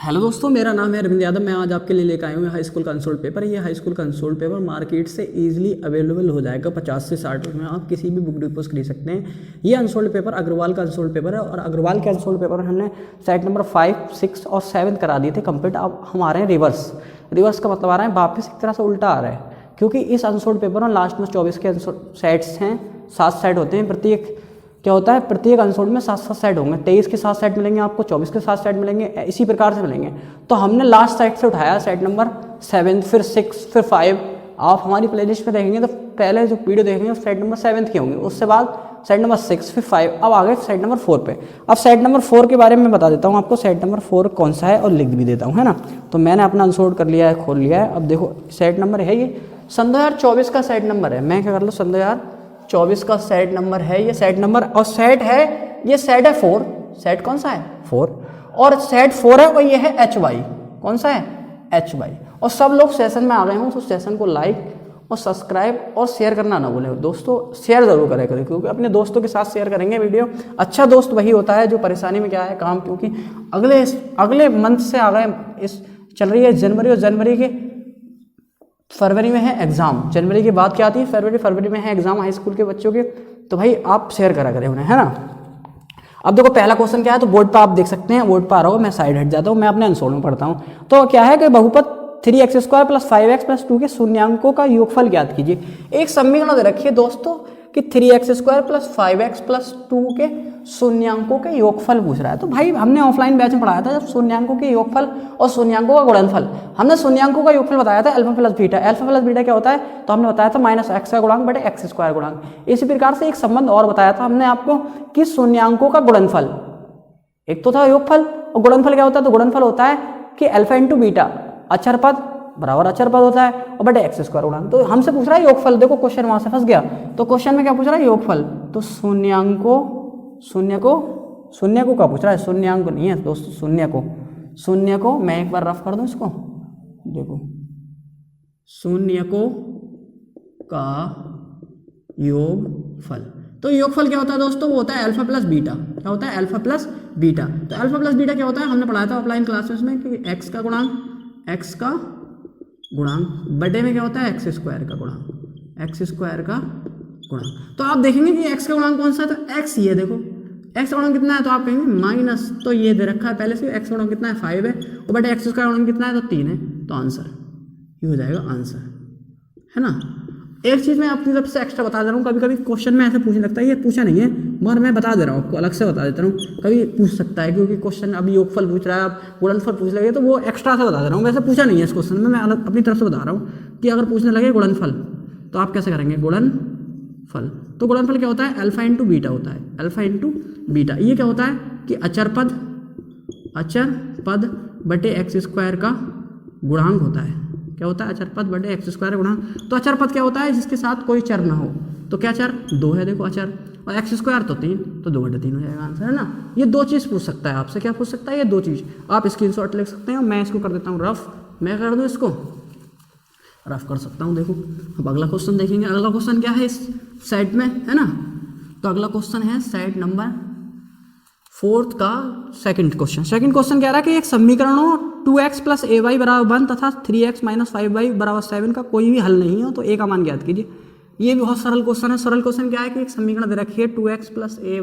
Hello दोस्तों, मेरा नाम है अरविंद यादव। मैं आज आपके लिए लेकर आया हूँ हाई स्कूल कंसोल पेपर। ये high school console paper market से इजीली अवेलेबल हो जाएगा 50 से 60 रुपये में। आप किसी भी बुक डिपो से खरीद सकते हैं। ये अनसोल्ड पेपर अग्रवाल का अनसोल्ड पेपर है और अग्रवाल के अनसोल्ड पेपर में हमने सेट नंबर 5, 6 और 7 करा दिए थे कंप्लीट। अब हम आ रहे हैं रिवर्स। रिवर्स का मतलब आ रहा है वापस एक तरह से उल्टा आ रहा है, क्योंकि इस अनसोल्ड पेपर में लास्ट में 24 के सेट्स हैं। 7 सेट होते हैं, प्रत्येक क्या होता है, प्रत्येक अनसोल्ड में 7-7 सेट होंगे। 23 के 7 सेट मिलेंगे आपको, 24 के 7 सेट मिलेंगे, इसी प्रकार से मिलेंगे। तो हमने लास्ट सेट से उठाया सेट नंबर 7, फिर 6, फिर 5। आप हमारी प्लेलिस्ट में देखेंगे तो पहले जो वीडियो देखेंगे सेट नंबर 7 के होंगे, उससे बाद सेट नंबर 6, फिर 5। अब आ गए सेट नंबर 4 पे। अब सेट नंबर 4 के बारे में बता देता हूँ आपको, सेट नंबर 4 कौन सा है और लिख भी देता हूँ, है ना। तो मैंने अपना अनसोल्ड कर लिया है, खोल लिया है। अब देखो सेट नंबर है ये सन 2024 का सेट नंबर है। मैं क्या कर लूँ, सन 2024 का सेट नंबर है ये सेट नंबर, और सेट है ये सेट है 4। सेट कौन सा है, 4। और सेट 4 है और ये है HY। कौन सा है, HY। और सब लोग सेशन में आ गए हों तो सेशन को लाइक और सब्सक्राइब और शेयर करना ना भूलें दोस्तों। शेयर जरूर करें, क्योंकि अपने दोस्तों के साथ शेयर करेंगे वीडियो। अच्छा दोस्त वही होता है जो परेशानी में क्या है काम, क्योंकि अगले मंथ से आ गए, इस चल रही है जनवरी, और जनवरी के फरवरी में है एग्जाम। जनवरी के बाद क्या आती है, फरवरी में है एग्जाम हाई स्कूल के बच्चों के। तो भाई आप शेयर करा करें उन्हें, है ना। अब देखो पहला क्वेश्चन क्या है, तो बोर्ड पर आप देख सकते हैं, बोर्ड पर आ रहा हो, मैं साइड हट जाता हूँ, मैं अपने अनसोल्ड में पढ़ता हूँ। तो क्या है कि बहुपद 3x² + 5x + 2 के शून्यांकों का योगफल ज्ञात कीजिए। एक समीकरण दे रखी है दोस्तों कि 3x² + 5x + 2 के शून्यांकों के योगफल पूछ रहा है। तो भाई हमने ऑफलाइन बैच में पढ़ाया था, जब शून्यांकों के योगफल और शून्यांकों का गुणनफल, हमने शून्यांकों का योगफल बताया था alpha plus beta. Alpha plus beta क्या होता है, तो हमने बताया था -x का गुणांक बटे x² गुणांक। इसी प्रकार से एक संबंध और बताया था हमने आपको कि शून्यांकों का गुणनफल, एक तो था योगफल, और गुणनफल क्या होता है, तो गुणनफल होता है कि अल्फा × बीटा अचर पद बराबर अचर पद होता है और बटे x² गुणांक। तो हमसे पूछ रहा है योगफल। देखो क्वेश्चन वहां से फंस गया। तो क्वेश्चन में क्या पूछ रहा है, योगफल। तो शून्य को क्या पूछ रहा है, शून्यांक नहीं है दोस्तों, शून्य को मैं एक बार रफ कर दूं इसको, देखो शून्य को का योगफल। तो योगफल क्या होता है दोस्तों, वो होता है अल्फा प्लस बीटा। क्या होता है, अल्फा प्लस बीटा। तो अल्फा प्लस बीटा क्या होता है, हमने पढ़ाया था ऑफलाइन क्लासेस में कि x का गुणांक बटे में क्या होता है, x² का गुणांक। तो आप देखेंगे कि x का गुणांक कौन सा है, तो x ही है। देखो x का गुणांक कितना है, तो आप कहेंगे माइनस, तो ये दे रखा है पहले से, x का गुणांक कितना है 5 है, और बटे x² का गुणांक कितना है, तो 3 है। तो आंसर ये हो जाएगा आंसर, है ना। एक चीज़ मैं अपनी तरफ से एक्स्ट्रा बता दे रहा हूँ, कभी कभी क्वेश्चन में ऐसे पूछने लगता है, ये पूछा नहीं है मगर मैं बता दे रहा हूँ आपको, अलग से बता देता हूँ। कभी पूछ सकता है, क्योंकि क्वेश्चन अभी योगफल पूछ रहा है, आप गुणनफल पूछ लगे, तो वो एक्स्ट्रा से बता दे रहा हूँ। वैसे पूछा नहीं है इस क्वेश्चन में, मैं अलग अपनी तरफ से बता रहा हूँ कि अगर पूछने लगे गुणनफल तो आप कैसे करेंगे, गुणनफल। तो गुणनफल क्या होता है, अल्फा × बीटा होता है, अल्फा × बीटा। ये क्या होता है कि अचर पद बटे x² का गुणांक होता है। क्या होता है, अचर पद बटे x² गुणांक। तो अचर पद क्या होता है, जिसके साथ कोई चर ना हो। तो क्या चर, 2 है, देखो अचर, और x² तो 3, तो 2 बटे 3 हो जाएगा आंसर, है ना। ये 2 चीज़ पूछ सकता है आपसे। क्या पूछ सकता है, ये 2 चीज़। आप स्क्रीनशॉट लिख सकते हैं, मैं इसको कर देता हूँ रफ। मैं कर दूँ इसको रफ कर सकता हूँ। देखो अब अगला क्वेश्चन देखेंगे। अगला क्वेश्चन क्या है इस सेट में, है ना। तो अगला क्वेश्चन है सेट नंबर 4 का सेकंड क्वेश्चन कह रहा है कि एक समीकरण हो 2x + ay = 1 तथा 3x - 5y = 7 का कोई भी हल नहीं हो तो a का मान ज्ञात कीजिए। ये बहुत सरल क्वेश्चन है। सरल क्वेश्चन क्या है कि एक समीकरण दे रखी है 2x + ay =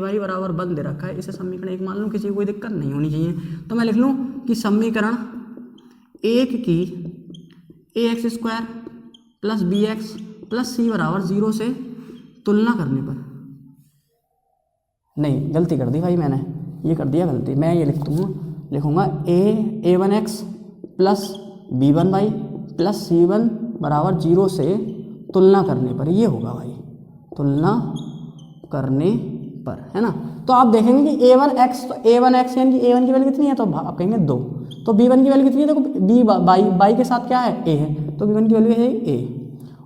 1 दे रखा है। इसे समीकरण 1 मान लूँ, किसी को कोई दिक्कत नहीं होनी चाहिए। तो मैं लिख लूँ कि समीकरण 1 की ax² + bx + c = 0 से तुलना करने पर, नहीं गलती कर दी भाई मैंने, ये कर दिया गलती। मैं ये लिखूंगा a1x + b1y + c1 = 0 से तुलना करने पर। ये होगा भाई, तुलना करने पर, है ना। तो आप देखेंगे कि a1x, तो a1x यानी कि a1 की वैल्यू कितनी है, तो आप कहेंगे 2। तो b1 की वैल्यू कितनी है, देखो b बाई के साथ क्या है, a है, तो b1 की वैल्यू है a।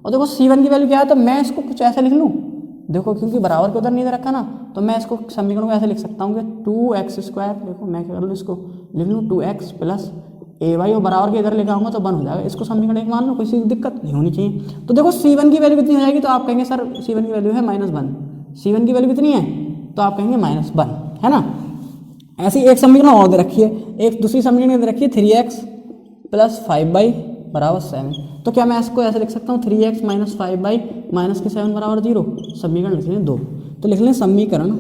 और देखो c1 की वैल्यू क्या है, तो मैं इसको कुछ ऐसे लिख लूँ, देखो क्योंकि बराबर के उधर नहीं दे रखा ना, तो मैं इसको समीकरण को ऐसे लिख सकता हूँ कि 2x², देखो मैं क्या कर लूँ, इसको लिख लूँ 2x + ay, और बराबर के इधर लेकर आऊँगा तो 1 हो जाएगा। इसको समीकरण 1 मान लो, किसी की दिक्कत नहीं होनी चाहिए। तो देखो c1 की वैल्यू कितनी हो जाएगी, तो आप कहेंगे सर c1 की वैल्यू है -1। c1 की वैल्यू कितनी है, तो आप कहेंगे -1, है ना। ऐसी एक समीकरण और दे रखी है, एक दूसरी समीकरण दे रखी है 3x प्लस 5y बराबर 7। तो क्या मैं इसको ऐसे लिख सकता हूँ 3x माइनस 5y माइनस के 7 बराबर 0। समीकरण लिख लें 2। तो लिख लें समीकरण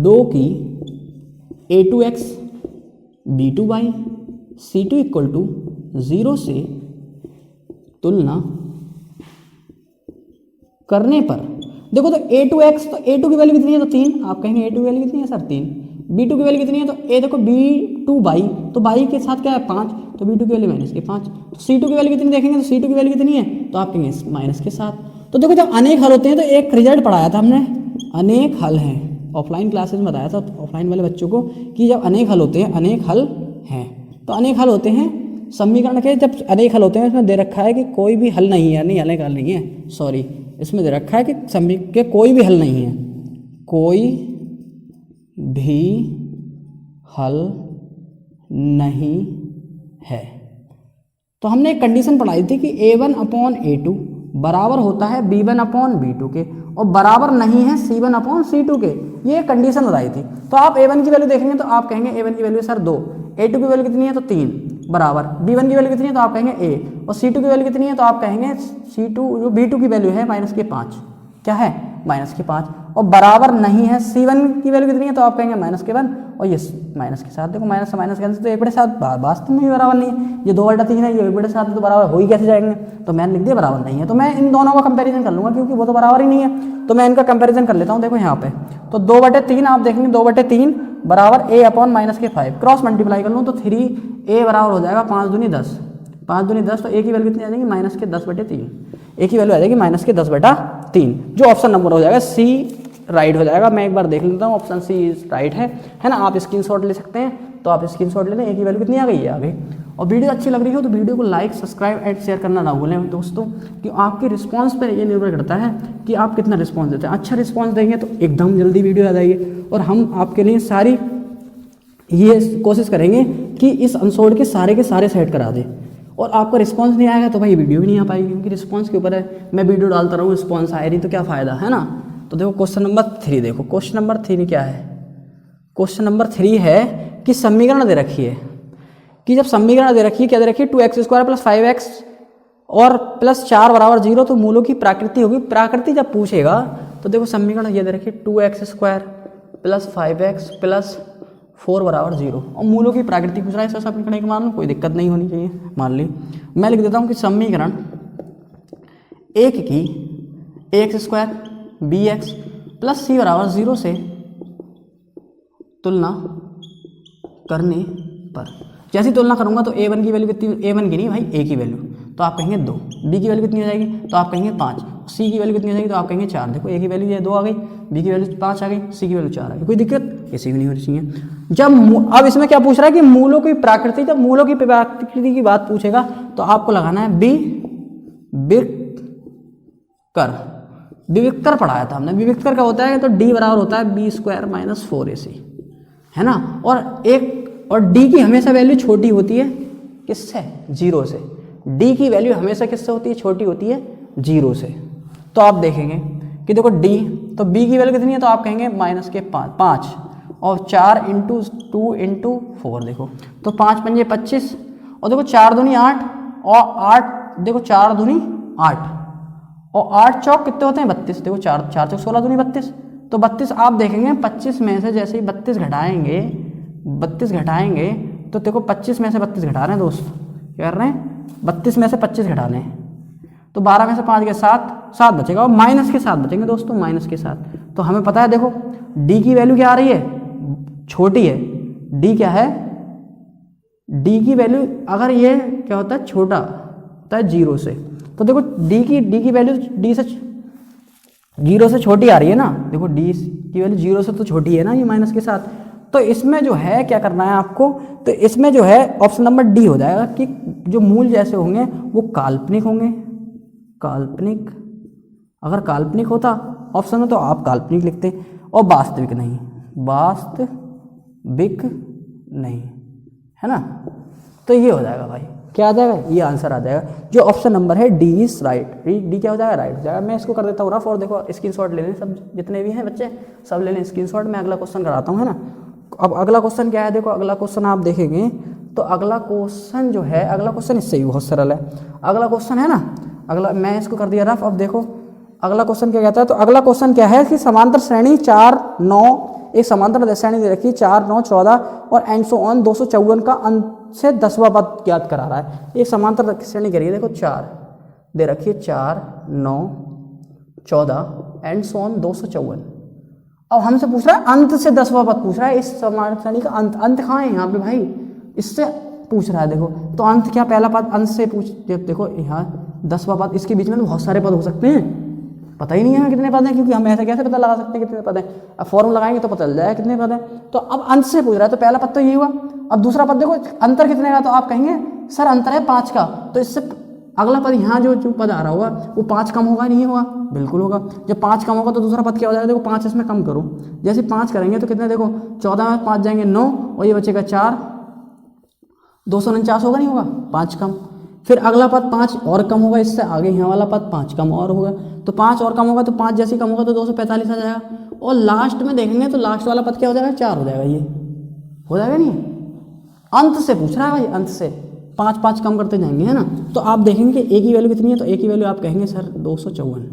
2 की a2x b2y c2 equal to 0 से तुलना करने पर, देखो तो a2x, तो a2 की वैल्यू कितनी है तो 3, आप कहेंगे a2 की वैल्यू कितनी है सर 3। b2 की वैल्यू कितनी है तो a देखो b2y, तो y के साथ क्या है 5, तो b2 की वैल्यू माइनस के 5। तो c2 की वैल्यू कितनी देखेंगे तो c2 की वैल्यू कितनी है तो आप कहेंगे माइनस के 7। तो देखो जब अनेक हल होते हैं तो एक रिजल्ट पढ़ाया था हमने, अनेक हल हैं, ऑफलाइन क्लासेस में बताया था ऑफलाइन वाले बच्चों को कि जब अनेक हल होते हैं, अनेक हल हैं, तो अनेक हल होते हैं समीकरण के, जब अनेक हल होते हैं इसमें दे रखा है कि कोई भी हल नहीं है, नहीं अनेक हल नहीं है, सॉरी इसमें दे रखा है कि समीकरण के कोई भी हल नहीं है, कोई भी हल नहीं है। तो हमने एक कंडीशन पढ़ाई थी कि a1 अपॉन a2 बराबर होता है b1 अपॉन b2 के और बराबर नहीं है c1 अपॉन c2 के, ये कंडीशन बताई थी। तो आप a1 की वैल्यू देखेंगे तो आप कहेंगे a1 की वैल्यू सर 2, a2 की वैल्यू कितनी है तो 3 बराबर, b1 की वैल्यू कितनी है तो आप कहेंगे a, और c2 की वैल्यू कितनी है तो आप कहेंगे c2 जो b2 की वैल्यू है माइनस के 5, क्या है माइनस के 5, और बराबर नहीं है c1 की वैल्यू कितनी है तो आप कहेंगे माइनस के 1, और ये माइनस के 7। देखो माइनस से माइनस कैंसिल, तो 1/7 वास्तव में भी बराबर नहीं है, ये 2/3 है, ये 1/7 तो बराबर हो ही कैसे जाएंगे, तो मैंने लिख दिया बराबर नहीं है। तो मैं इन दोनों का कंपैरिजन कर लूँगा क्योंकि वो तो बराबर ही नहीं है, तो मैं इनका कंपैरिजन कर लेता हूँ। देखो यहाँ पे तो 2/3 आप देखेंगे 2/3 बराबर a अपॉन माइनस के 5, क्रॉस मल्टीप्लाई कर लूँ तो 3a बराबर हो जाएगा 5 दूनी 10, 5 दूनी 10, तो a की वैल्यू कितनी आ जाएगी माइनस के 10/3, a की वैल्यू आ जाएगी माइनस के 10/3, जो ऑप्शन नंबर हो जाएगा सी राइट हो जाएगा। मैं एक बार देख लेता हूँ, ऑप्शन सी राइट है ना, आप स्क्रीनशॉट ले सकते हैं, तो आप स्क्रीनशॉट ले लें, a की वैल्यू कितनी आ गई है आ गई। और वीडियो अच्छी लग रही हो तो वीडियो को लाइक सब्सक्राइब एंड शेयर करना ना भूलें दोस्तों, कि आपके रिस्पांस पर ये निर्भर करता है कि आप कितना रिस्पांस देते हैं। अच्छा रिस्पांस देंगे तो एकदम जल्दी वीडियो आ जाएगी, और हम आपके लिए सारी ये कोशिश करेंगे कि इस अनसोल्ड के सारे सेट करा दें, और आपका रिस्पांस नहीं आएगा तो भाई वीडियो भी नहीं आ पाएगी, क्योंकि रिस्पांस के ऊपर है। मैं वीडियो डालता रहूँ, रिस्पांस आए नहीं तो क्या फ़ायदा है ना। तो देखो क्वेश्चन नंबर 3, देखो क्वेश्चन नंबर 3 क्या है, क्वेश्चन नंबर 3 है कि समीकरण दे रखी है, कि जब समीकरण दे रखी है क्या दे रखी है 2x² + 5x और प्लस 4 बराबर 0, तो मूलों की प्राकृति होगी। प्राकृति जब पूछेगा तो देखो समीकरण ये दे रखी है 2x² + 5x + 4 बराबर 0, और मूलों की प्राकृति पूछ रहा है, ऐसा समीकरण एक मान लो, कोई दिक्कत नहीं होनी चाहिए, मान ली। मैं लिख देता हूँ कि समीकरण 1 की ax² bx + c बराबर 0 से तुलना करने पर, जैसी तुलना करूंगा तो a1 की वैल्यू कितनी, a1 की नहीं भाई a की वैल्यू, तो आप कहेंगे 2, b की वैल्यू कितनी हो जाएगी तो आप कहेंगे 5, c की वैल्यू कितनी हो जाएगी तो आप कहेंगे 4। देखो a की वैल्यू ये 2 आ गई, b की वैल्यू 5 आ गई, c की वैल्यू 4 आ गई, कोई दिक्कत किसी भी नहीं होनी चाहिए। जब अब इसमें क्या पूछ रहा है कि मूलों की प्राकृति, जब मूलों की प्राकृति की बात पूछेगा तो आपको लगाना है विविक्तर पढ़ाया था हमने। विविक्तर का होता है तो d बराबर होता है b² - 4ac, है ना, और d की हमेशा वैल्यू छोटी होती है किससे 0 से, d की वैल्यू हमेशा किससे होती है छोटी होती है 0 से। तो आप देखेंगे कि देखो d, तो b की वैल्यू कितनी है तो आप कहेंगे माइनस के 5, और 4 × 2 × 4, देखो तो 5 पंजे 25, और देखो 4 दूनी 8, और 8 देखो 4 दूनी 8, और 8 चौक कितने होते हैं 32, देखो 4 चौक 16 दूनी 32, तो 32 आप देखेंगे 25 में से जैसे ही 32 घटाएंगे तो देखो 25 में से 32 घटा रहे हैं दोस्त, क्या कर रहे हैं 32 में से 25 घटा रहे हैं, तो 12 में से 5 गए 7 बचेगा, और माइनस के 7 बचेंगे दोस्तों, माइनस के 7। तो हमें पता है देखो d की वैल्यू क्या आ रही है छोटी है, d क्या है d की वैल्यू अगर ये क्या होता है छोटा होता है 0 से, तो देखो d की वैल्यू d से 0 से छोटी आ रही है ना, देखो d की वैल्यू 0 से तो छोटी है ना ये माइनस के 7। तो इसमें जो है क्या करना है आपको, तो इसमें जो है ऑप्शन नंबर डी हो जाएगा कि जो मूल जैसे होंगे वो काल्पनिक होंगे, काल्पनिक, अगर काल्पनिक होता ऑप्शन में तो आप काल्पनिक लिखते, और वास्तविक नहीं, वास्तविक नहीं, है ना। तो ये हो जाएगा भाई, क्या आ जाएगा ये आंसर आ जाएगा, जो ऑप्शन नंबर है डी इज राइट। डी क्या हो जाएगा राइट हो जाएगा। मैं इसको कर देता हूँ रफ, और देखो स्क्रीनशॉट ले लें सब, जितने भी हैं बच्चे सब ले लें स्क्रीनशॉट, मैं अगला क्वेश्चन कराता हूँ, है ना। अब अगला क्वेश्चन क्या है, देखो अगला क्वेश्चन आप देखेंगे तो अगला क्वेश्चन जो है, अगला क्वेश्चन इससे भी बहुत सरल है। अगला क्वेश्चन है ना, अगला मैं इसको कर दिया रफ। अब देखो अगला क्वेश्चन क्या कहता है, तो अगला क्वेश्चन क्या है कि समांतर श्रेणी 4 9, एक समांतर श्रेणी दे रखी है 4 9 14 और एंड सो ऑन 254 का अंत से 10वां पद ज्ञात करा रहा है। एक समांतर श्रेणी करिए, देखो 4 दे रखी है 4 9 14 एंड सो ऑन 254। अब हमसे पूछ रहा है अंत से 10वां पद पूछ रहा है, इस समांतर श्रेणी का अंत। अंत कहाँ है यहाँ पे भाई, इससे पूछ रहा है। देखो तो अंत क्या, पहला पद अंत से पूछ, देखो यहाँ 10वां पद, इसके बीच में तो बहुत सारे पद हो सकते हैं, पता ही नहीं है कितने पद हैं, क्योंकि हम ऐसे कैसे पता लगा सकते हैं कितने पद हैं। अब फॉर्मूला लगाएंगे तो पता चल जाएगा कितने पद हैं। तो अब अंत से पूछ रहा है, तो पहला पद तो ये हुआ। अब दूसरा पद देखो अंतर कितने का, तो आप कहेंगे सर अंतर है 5 का, तो इससे अगला पद यहाँ जो पद आ रहा होगा वो 5 कम होगा नहीं होगा, बिल्कुल होगा। जब 5 कम होगा तो दूसरा पद क्या हो जाएगा, देखो 5 इसमें कम करो, जैसे 5 करेंगे तो कितने, देखो 14 में 5 जाएंगे 9 और ये बचेगा 4, 249 होगा नहीं होगा, 5 कम। फिर अगला पद 5 और कम होगा, इससे आगे यहाँ वाला पद 5 कम और होगा, तो 5 और कम होगा तो 5 जैसे कम होगा तो 245 आ जाएगा। और लास्ट में देखेंगे तो लास्ट वाला पद क्या हो जाएगा, 4 हो जाएगा, ये हो जाएगा नहीं। अंत से पूछ रहा है भाई, अंत से 5 5 कम करते जाएंगे, है ना। तो आप देखेंगे ए की वैल्यू कितनी है, तो ए की वैल्यू आप कहेंगे सर 254।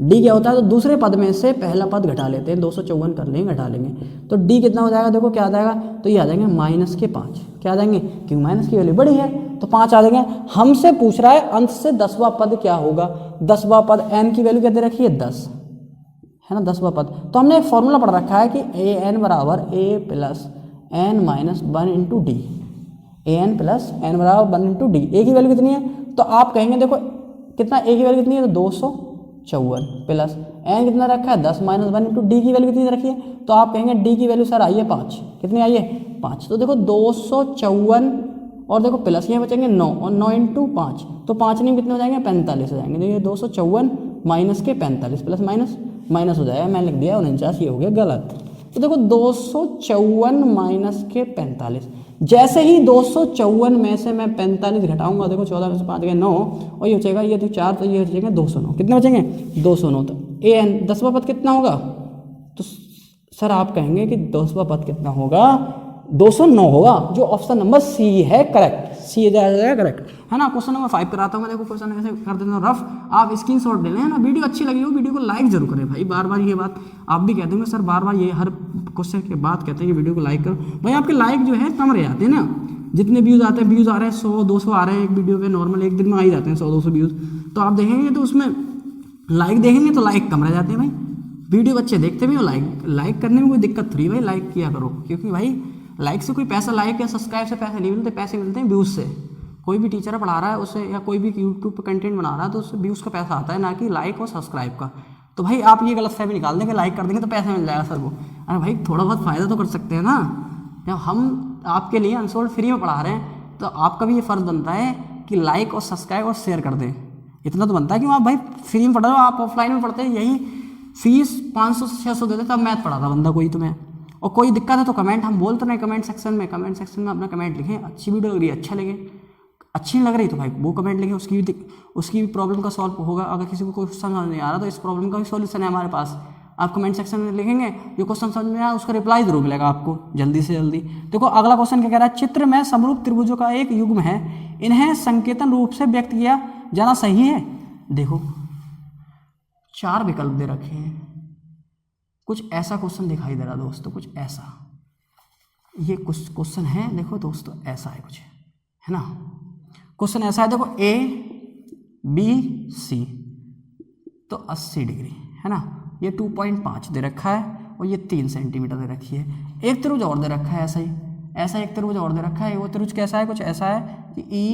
डी क्या होता है, तो दूसरे पद में से पहला पद घटा लेते हैं, 254 कर लेंगे घटा लेंगे, तो डी कितना हो जाएगा, देखो क्या आ जाएगा, तो ये आ जाएंगे -5। क्या आ जाएंगे, क्योंकि माइनस की वैल्यू बड़ी है तो 5 आ जाएंगे। हमसे पूछ रहा है अंत से 10वां पद क्या होगा, 10वां पद एन की वैल्यू क्या दे रखी है 10, है ना, 10वां पद। तो हमने एक फॉर्मूला पढ़ रखा है कि ए एन बराबर A plus N minus 1 into D, A N plus N बराबर 1 इंटू डी। ए की वैल्यू कितनी है, तो आप कहेंगे देखो कितना, ए की वैल्यू कितनी है, तो 254 प्लस एन कितना रखा है 10 माइनस 1 इंटू डी की वैल्यू कितनी रखी है, तो आप कहेंगे डी की वैल्यू सर आई है 5। कितनी आई है, 5। तो देखो 254 और देखो प्लस ये बचेंगे 9 और 9 इंटू 5, तो 5 नहीं कितने हो जाएंगे, 45 हो जाएंगे। तो ये 254 माइनस के 45 प्लस माइनस माइनस हो जाएगा, मैंने लिख दिया 49, ये हो गया गलत। तो देखो 254 माइनस के 45, जैसे ही 254 में से मैं 45 घटाऊंगा, देखो 14 में से 5 गए 9 और ये बचेगा, ये तो 4, तो ये बचेंगे 209। कितने बचेंगे, 209। तो ए एन 10वां पद कितना होगा, तो सर आप कहेंगे कि 10वां पद कितना होगा, 209 होगा, जो ऑप्शन नंबर सी है करेक्ट, सी जाएगा करेक्ट, है ना। क्वेश्चन नंबर 5 कराता हूँ मैं, देखो क्वेश्चन ऐसे कर देता हूँ रफ, आप स्क्रीनशॉट ले लें, है ना। वीडियो अच्छी लगी हो वीडियो को लाइक जरूर करें भाई, बार बार ये बात आप भी कहते होंगे सर, बार बार ये हर क्वेश्चन के बाद कहते हैं कि वीडियो को लाइक करो भाई। आपके लाइक जो है कम रह जाते हैं ना, जितने व्यूज़ आते हैं, व्यूज़ आ रहे हैं 100 200 आ रहे हैं एक वीडियो पे, नॉर्मल एक दिन में आ ही जाते हैं 100 200 व्यूज़, तो आप देखेंगे तो उसमें लाइक देखेंगे तो लाइक कम रह जाते हैं भाई। वीडियो बच्चे देखते भी हो, लाइक करने में कोई दिक्कत थोड़ी भाई, लाइक किया करो, क्योंकि भाई लाइक से कोई पैसा, लाइक या सब्सक्राइब से पैसे नहीं मिलते, पैसे मिलते हैं व्यूज़ से। कोई भी टीचर पढ़ा रहा है उससे, या कोई भी यूट्यूब पर कंटेंट बना रहा है तो उससे व्यूज़ का पैसा आता है, ना कि लाइक और सब्सक्राइब का। तो भाई आप ये गलत फहमी निकाल देंगे, लाइक कर देंगे तो पैसा मिल जाएगा सर को, अरे भाई थोड़ा बहुत फ़ायदा तो कर सकते हैं ना। जब हम आपके लिए अनसोल्ड फ्री में पढ़ा रहे हैं तो आपका भी ये फ़र्ज़ बनता है कि लाइक और सब्सक्राइब और शेयर कर दें, इतना तो बनता है। कि आप भाई फ्री में पढ़ रहे हो, आप ऑफलाइन में पढ़ते हैं, यही फीस 500 से 600 देते तब मैथ पढ़ाता बंदा कोई तुम्हें। और कोई दिक्कत है तो कमेंट, हम बोलते रहे कमेंट सेक्शन में अपना कमेंट लिखें, अच्छी वीडियो लग रही है अच्छा लगे, अच्छी नहीं लग रही तो भाई वो कमेंट लिखें, उसकी भी प्रॉब्लम का सॉल्व होगा। अगर किसी को कोई समझ नहीं आ रहा तो इस प्रॉब्लम का भी सॉल्यूशन है हमारे पास, आप कमेंट सेक्शन में लिखेंगे, जो क्वेश्चन समझ में आया उसका रिप्लाई जरूर मिलेगा आपको जल्दी से जल्दी। देखो अगला क्वेश्चन क्या कह रहा है, चित्र में समरूप त्रिभुजों का एक युग्म है, इन्हें संकेतन रूप से व्यक्त किया जाना सही है। देखो 4 विकल्प दे रखे हैं, कुछ ऐसा क्वेश्चन दिखाई दे रहा दोस्तों, कुछ ऐसा, ये कुछ क्वेश्चन है, देखो दोस्तों ऐसा है कुछ, है ना। क्वेश्चन ऐसा है, देखो ए बी सी तो 80 डिग्री, है ना, ये 2.5 दे रखा है और ये 3 सेंटीमीटर दे रखी है। एक त्रिभुज और दे रखा है ऐसा एक त्रिभुज और दे रखा है, वो त्रिभुज कैसा है, कुछ ऐसा है कि ई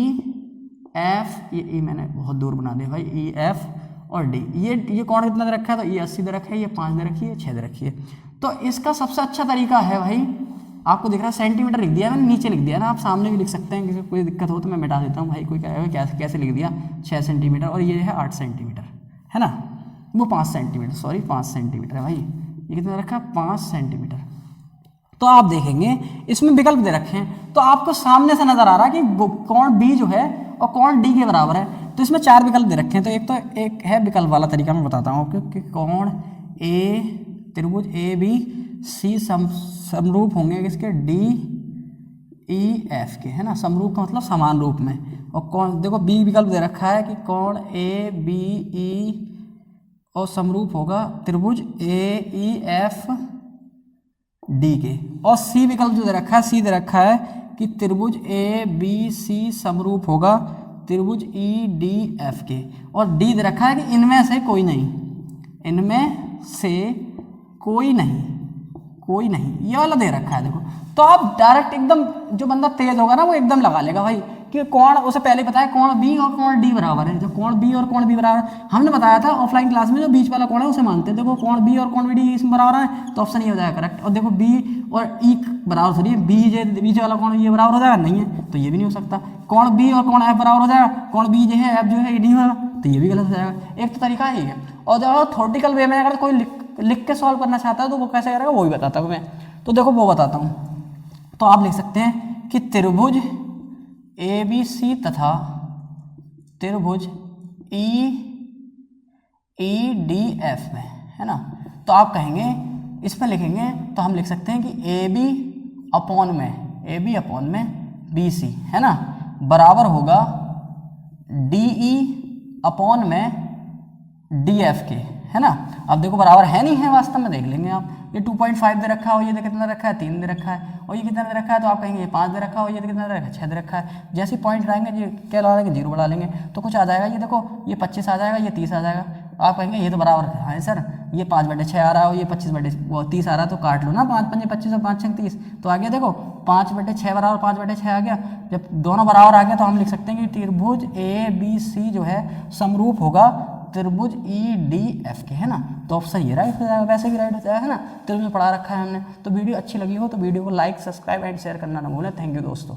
एफ, ये ई मैंने बहुत दूर बना दिया भाई, ई एफ और डी, ये कोण कितना दे रखा है, तो ये 80 दे रखा है, ये 5 दे रखी है, 6 दे रखी है। तो इसका सबसे अच्छा तरीका है भाई, आपको दिख रहा है सेंटीमीटर लिख दिया मैंने, नीचे लिख दिया ना, आप सामने भी लिख सकते हैं, किसी कोई दिक्कत हो तो मैं मिटा देता हूँ भाई, कोई कहेगा कैसे लिख दिया, 6 सेंटीमीटर और ये है 8 सेंटीमीटर, है ना, वो 5 सेंटीमीटर, सॉरी 5 सेंटीमीटर है भाई, ये कितना रखा है 5 सेंटीमीटर। तो आप देखेंगे इसमें विकल्प दे रखे हैं, तो आपको सामने से नजर आ रहा है कि कोण बी जो है और कोण डी के बराबर है, तो इसमें 4 विकल्प दे रखे हैं। तो एक है विकल्प वाला तरीका, मैं बताता हूँ कि कोण ए त्रिभुज ए बी सी समरूप होंगे किसके, डी ई एफ के, है ना। समरूप का मतलब समान रूप में। और कौन, देखो बी विकल्प दे रखा है कि कोण ए बी ई और समरूप होगा त्रिभुज ए ई एफ डी के। और सी विकल्प जो दे रखा है, सी दे रखा है कि त्रिभुज ए बी सी समरूप होगा त्रिभुज ई डी एफ के। और डी दे रखा है कि इनमें से कोई नहीं, इनमें से कोई नहीं, कोई नहीं, ये वाला दे रखा है। देखो तो आप डायरेक्ट एकदम, जो बंदा तेज होगा ना वो एकदम लगा लेगा भाई कि कौन, उसे पहले ही बताया कौन बी और कौन डी बराबर है। जो कौन बी और कौन बी बराबर है, हमने बताया था ऑफलाइन क्लास में, जो बीच वाला कौन है उसे मानते हैं। देखो कौन बी और कौन बी डी इसमें बराबर है, तो ऑप्शन ये हो जाएगा करेक्ट। और देखो बी और ई बराबर थोड़ी है, बी जे बीच वाला कौन ये बराबर हो जाएगा, नहीं है, तो ये भी नहीं हो सकता। कौन बी और कौन एफ बराबर हो जाएगा, कौन बी जो है एफ जो है डी होगा, तो ये भी गलत हो जाएगा। एक तो तरीका यही है। और जब थ्योरेटिकल वे में अगर कोई लिख के सॉल्व करना चाहता है तो वो कैसे करेगा, वो भी बताता हूँ मैं। तो देखो वो बताता हूँ। तो आप लिख सकते हैं कि त्रिभुज ए बी सी तथा त्रिभुज ई डी एफ में, है ना। तो आप कहेंगे, इसमें लिखेंगे तो हम लिख सकते हैं कि ए बी अपॉन में बी सी, है ना, बराबर होगा डी ई अपॉन में डी एफ के, है ना। अब देखो बराबर है नहीं है, वास्तव में देख लेंगे आप। ये 2.5 दे रखा है और ये कितना रखा है, 3 दे रखा है। और ये कितना दे रखा है, तो आप कहेंगे ये 5 दे रखा है और ये कितना दे रखा है, 6 दे रखा है। जैसे पॉइंट लाएंगे ये क्या ला लेंगे, 0 बढ़ा लेंगे तो कुछ आ जाएगा। ये देखो ये 25 आ जाएगा, ये 30 आ जाएगा। आप कहेंगे ये तो बराबर है सर, ये 5/6 आ रहा है और ये 25/30 आ रहा है, तो काट लो ना, 5 5 25 और 5 6 30। तो आ गया देखो 5/6 बराबर 5/6 आ गया। जब दोनों बराबर आ गया तो हम लिख सकते हैं कि त्रिभुज ए बी सी जो है समरूप होगा त्रिभुज ई डी एफ के, है ना। तो ऑप्शन ये राइट हो जाएगा, वैसे भी राइट हो जाएगा, है ना। तो इसमें पढ़ा रखा है हमने। तो वीडियो अच्छी लगी हो तो वीडियो को लाइक, सब्सक्राइब एंड शेयर करना ना भूलें। थैंक यू दोस्तों।